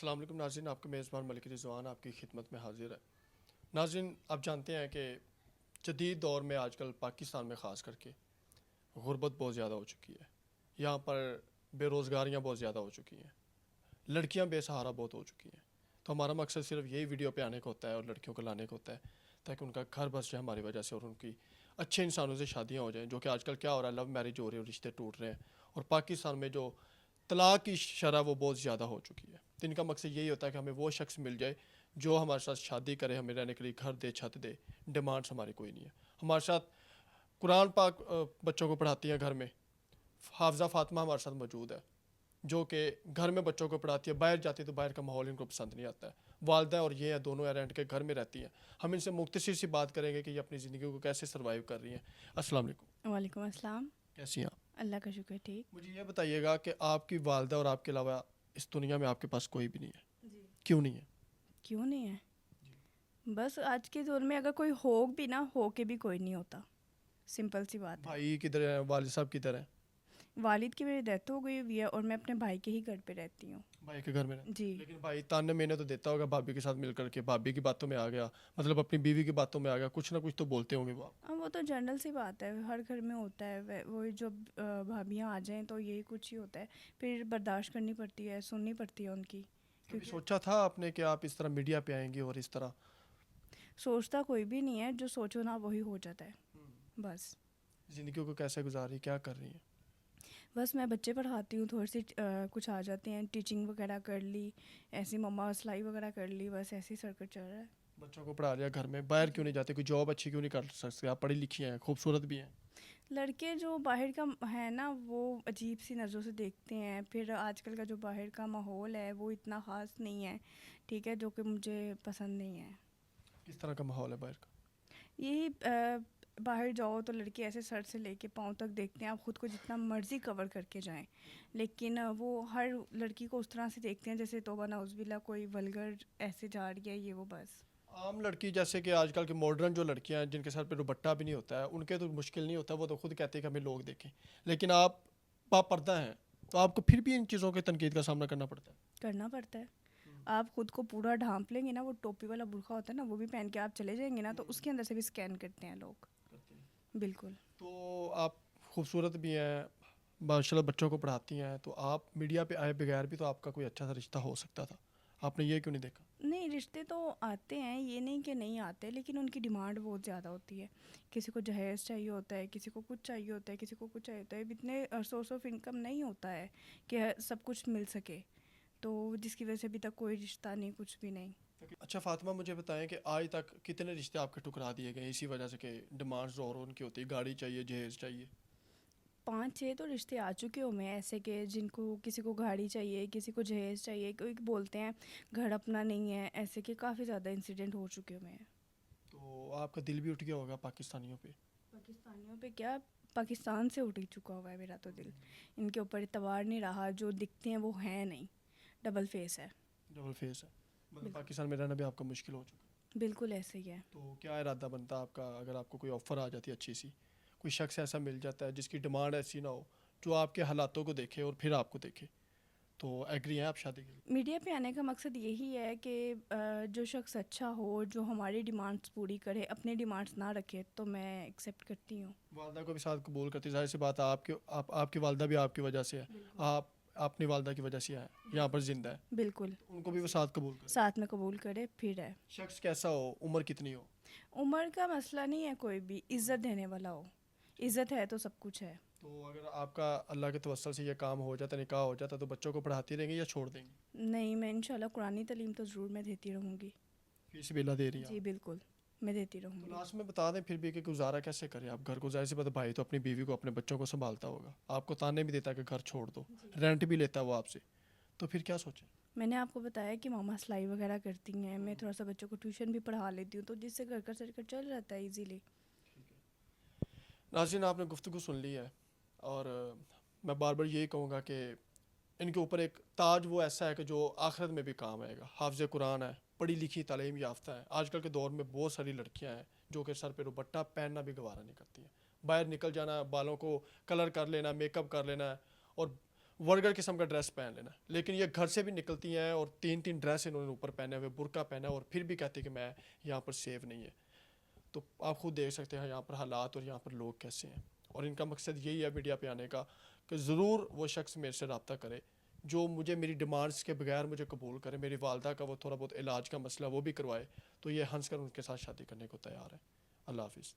السلام علیکم ناظرین، آپ کا میزبان ملک رضوان آپ کی خدمت میں حاضر ہے۔ ناظرین، آپ جانتے ہیں کہ جدید دور میں آج کل پاکستان میں خاص کر کے غربت بہت زیادہ ہو چکی ہے۔ یہاں پر بے روزگاریاں بہت زیادہ ہو چکی ہیں، لڑکیاں بے سہارا بہت ہو چکی ہیں۔ تو ہمارا مقصد صرف یہی ویڈیو پہ آنے کا ہوتا ہے اور لڑکیوں کو لانے کا ہوتا ہے تاکہ ان کا گھر بس جائے ہماری وجہ سے اور ان کی اچھے انسانوں سے شادیاں ہو جائیں، جو کہ آج کل کیا ہو رہا ہے، لو میرج ہو رہی ہے اور رشتے ٹوٹ رہے ہیں، اور پاکستان میں جو طلاق کی شرح وہ بہت زیادہ ہو چکی ہے۔ تو ان کا مقصد یہی ہوتا ہے کہ ہمیں وہ شخص مل جائے جو ہمارے ساتھ شادی کرے، ہمیں رہنے کے لیے گھر دے، چھت دے، ڈیمانڈس ہماری کوئی نہیں ہے۔ ہمارے ساتھ قرآن پاک بچوں کو پڑھاتی ہیں گھر میں، حافظہ فاطمہ ہمارے ساتھ موجود ہے جو کہ گھر میں بچوں کو پڑھاتی ہے، باہر جاتی ہے تو باہر کا ماحول ان کو پسند نہیں آتا ہے۔ والدہ اور یہ دونوں رینٹ کے گھر میں رہتی ہیں۔ ہم ان سے مختصر سی بات کریں گے کہ یہ اپنی زندگی کو کیسے سروائیو کر رہی ہیں۔ السلام علیکم۔ وعلیکم السلام۔ کیسی ہیں آپ؟ اللہ کا شکر، ٹھیک۔ مجھے یہ بتائیے گا کہ آپ کی والدہ اور آپ کے علاوہ اس دنیا میں آپ کے پاس کوئی بھی نہیں ہے، جی۔ کیوں نہیں ہے؟ کیوں نہیں ہے؟ بس آج کے دور میں اگر کوئی ہو بھی نہ ہو کے بھی کوئی نہیں ہوتا، سمپل سی بات ہے۔ بھائی کدھر ہیں؟ والد صاحب کدھر ہیں؟ والد کی میری ڈیتھ ہو گئی ہوئی ہے اور میں اپنے بھائی کے ہی گھر پہ رہتی ہوں۔ بھائی کے گھر میں رہتے جی۔ ہیں، لیکن بھائی تانے میں نے تو دیتا ہوگا بھابھی کے ساتھ مل کر کے، بھابھی کی باتوں میں آ گیا، مطلب اپنی بیوی کی باتوں میں آ گیا، کچھ نہ کچھ تو بولتے ہوں گے وہ آپ۔ وہ تو جنرل سی بات ہے، ہر گھر میں ہوتا ہے، وہ جو بھابیاں آ جائیں تو یہی کچھ ہی ہوتا ہے، پھر برداشت کرنی پڑتی ہے، سننی پڑتی ہے ان کی۔ کبھی کیونکہ سوچا تھا آپ نے کہ آپ اس طرح میڈیا پہ آئیں گے اور اس طرح؟ سوچتا کوئی بھی نہیں ہے، جو سوچو نا وہی ہو جاتا ہے بس۔ زندگی کو کیسے گزار رہی، کیا کر رہی ہیں؟ بس میں بچے پڑھاتی ہوں، تھوڑی سی کچھ آ جاتے ہیں، ٹیچنگ وغیرہ کر لی، ایسی مما سلائی وغیرہ کر لی، بس ایسی سرکٹ چل رہا ہے۔ بچوں کو پڑھا لیا گھر میں، باہر کیوں نہیں جاتے؟ کوئی جاب اچھی کیوں نہیں کر سکتے؟ آپ پڑھی لکھی ہیں، خوبصورت بھی ہیں۔ لڑکے جو باہر کا ہے نا وہ عجیب سی نظروں سے دیکھتے ہیں، پھر آج کل کا جو باہر کا ماحول ہے وہ اتنا خاص نہیں ہے، ٹھیک ہے، جو کہ مجھے پسند نہیں ہے۔ کس طرح کا ماحول ہے باہر کا؟ یہی باہر جاؤ تو لڑکے ایسے سر سے لے کے پاؤں تک دیکھتے ہیں، آپ خود کو جتنا مرضی کور کر کے جائیں، لیکن وہ ہر لڑکی کو اس طرح سے دیکھتے ہیں جیسے توبہ نعوذ باللہ کوئی ولگر ایسے جا رہی ہے، یہ وہ بس۔ عام لڑکی جیسے کہ آج کل کے ماڈرن جو لڑکیاں ہیں جن کے سر پہ دوپٹہ بھی نہیں ہوتا ہے، ان کے تو مشکل نہیں ہوتا، وہ تو خود کہتے ہیں کہ ہمیں لوگ دیکھیں، لیکن آپ پردہ ہیں تو آپ کو پھر بھی ان چیزوں کے تنقید کا سامنا کرنا پڑتا ہے۔ کرنا پڑتا ہے۔ آپ خود کو پورا ڈھانپ لیں گے نا، وہ ٹوپی والا برقع ہوتا ہے نا، وہ بھی پہن کے آپ چلے جائیں گے نا تو اس کے اندر سے بھی اسکین کرتے ہیں لوگ۔ بالکل۔ تو آپ خوبصورت بھی ہیں، ماشاء اللہ بچوں کو پڑھاتی ہیں، تو آپ میڈیا پہ آئے بغیر بھی تو آپ کا کوئی اچھا سا رشتہ ہو سکتا تھا، آپ نے یہ کیوں نہیں دیکھا؟ نہیں، رشتے تو آتے ہیں، یہ نہیں کہ نہیں آتے، لیکن ان کی ڈیمانڈ بہت زیادہ ہوتی ہے۔ کسی کو جہیز چاہیے ہوتا ہے، کسی کو کچھ چاہیے ہوتا ہے، کسی کو کچھ چاہیے ہوتا ہے، اتنے سورس آف انکم نہیں ہوتا ہے کہ سب کچھ مل سکے، تو جس کی وجہ سے ابھی تک کوئی رشتہ نہیں، کچھ بھی نہیں۔ اچھا فاطمہ، مجھے بتائیں کہ آج تک کتنے رشتے آپ کے ٹکرا دیے گئے اسی وجہ سے کہ ڈیمانڈز اور ان کی ہوتی ہے، گاڑی چاہیے، جہیز چاہیے؟ 5-6 تو رشتے آ چکے ہوں میں ایسے کہ جن کو کسی کو گاڑی چاہیے، کسی کو جہیز چاہیے، کوئی بولتے ہیں گھر اپنا نہیں ہے، ایسے کہ کافی زیادہ انسیڈنٹ ہو چکے ہوئے ہیں۔ تو آپ کا دل بھی اٹھ گیا ہوگا پاکستانیوں پہ؟ پاکستانیوں پہ کیا، پاکستان سے اٹھ چکا ہوا ہے میرا تو دل، ان کے اوپر اعتبار نہیں رہا، جو دکھتے ہیں وہ ہیں نہیں، ڈبل فیس ہے۔ ڈبل فیس ہے، مطلب بالکل، پاکستان میں رہنا بھی آپ کا مشکل ہو چکا ہے۔ بالکل ایسے ہی ہے۔ تو کیا ارادہ بنتا آپ کا اگر آپ کو کوئی آفر آ جاتی ہے اچھی سی، کوئی شخص ایسا مل جاتا ہے جس کی ڈیمانڈ ایسی نہ ہو، جو آپ کے حالاتوں کو دیکھے اور پھر آپ کو دیکھے، تو ایگری ہیں آپ شادی کے لیے؟ میڈیا پہ آنے کا مقصد یہی ہے کہ جو شخص اچھا ہو، جو ہماری ڈیمانڈس پوری کرے، اپنی ڈیمانڈس نہ رکھے، تو میں ایکسیپٹ کرتی ہوں۔ والدہ کو بھی ساتھ قبول کرتی، ظاہر سی بات ہے، آپ کی والدہ بھی آپ کی وجہ سے ہے، آپ اپنی والدہ کی وجہ سے ہیں یہاں پر زندہ ہے، بالکل، تو ان کو بھی وہ ساتھ قبول کرے۔ ساتھ میں قبول کرے پھر ہے۔ شخص کیسا ہو، عمر کتنی ہو؟ عمر کا مسئلہ نہیں ہے، کوئی بھی عزت دینے والا ہو، عزت ہے تو سب کچھ ہے۔ تو اگر آپ کا اللہ کے توسل سے یہ کام ہو جاتا، نکاح ہو جاتا، تو بچوں کو پڑھاتی رہیں گی یا چھوڑ دیں گی؟ نہیں، میں انشاءاللہ قرآنی تعلیم تو ضرور میں دیتی رہوں گی۔ فی سبیل اللہ دے رہی ہیں جی آپ؟ بالکل، میں دیتی رہوں تو گی۔ لاسٹ میں بتا دیں پھر بھی کہ گزارا کیسے کریں آپ گھر کو؟ ظاہر سی بات ہے، بھائی تو اپنی بیوی کو، اپنے بچوں کو سنبھالتا ہوگا، آپ کو تانے بھی دیتا ہے کہ گھر چھوڑ دو، رینٹ بھی لیتا ہے وہ آپ سے، تو پھر کیا سوچیں؟ میں نے آپ کو بتایا کہ ماما سلائی وغیرہ کرتی ہیں، میں تھوڑا سا بچوں کو ٹیوشن بھی پڑھا لیتی ہوں، تو جس سے گھر کا سرکٹ چل جاتا ہے ایزیلی۔ ناظرین، آپ نے گفتگو سن لی ہے، اور میں بار بار یہی کہوں گا کہ ان کے اوپر ایک تاج وہ ایسا ہے کہ جو آخرت میں بھی کام آئے گا۔ حافظ قرآن ہے، پڑھی لکھی تعلیم یافتہ ہے۔ آج کل کے دور میں بہت ساری لڑکیاں ہیں جو کہ سر پہ دوپٹہ پہننا بھی گوارا نہیں کرتی ہیں، باہر نکل جانا، بالوں کو کلر کر لینا، میک اپ کر لینا ہے، اور ورگر قسم کا ڈریس پہن لینا. لیکن یہ گھر سے بھی نکلتی ہیں اور 3 ڈریس انہوں نے اوپر پہنے ہوئے, برقع پہنا ہے, اور پھر بھی کہتے ہیں کہ میں یہاں پر سیف نہیں ہے. تو آپ خود دیکھ سکتے ہیں یہاں پر حالات اور یہاں پر لوگ کیسے ہیں. اور ان کا مقصد یہی ہے میڈیا پہ آنے کا کہ ضرور وہ شخص میرے سے رابطہ کرے جو مجھے میری ڈیمانڈس کے بغیر مجھے قبول کرے. میری والدہ کا وہ تھوڑا بہت علاج کا مسئلہ وہ بھی کروائے, تو یہ ہنس کر ان کے ساتھ شادی کرنے کو تیار ہے. اللہ حافظ.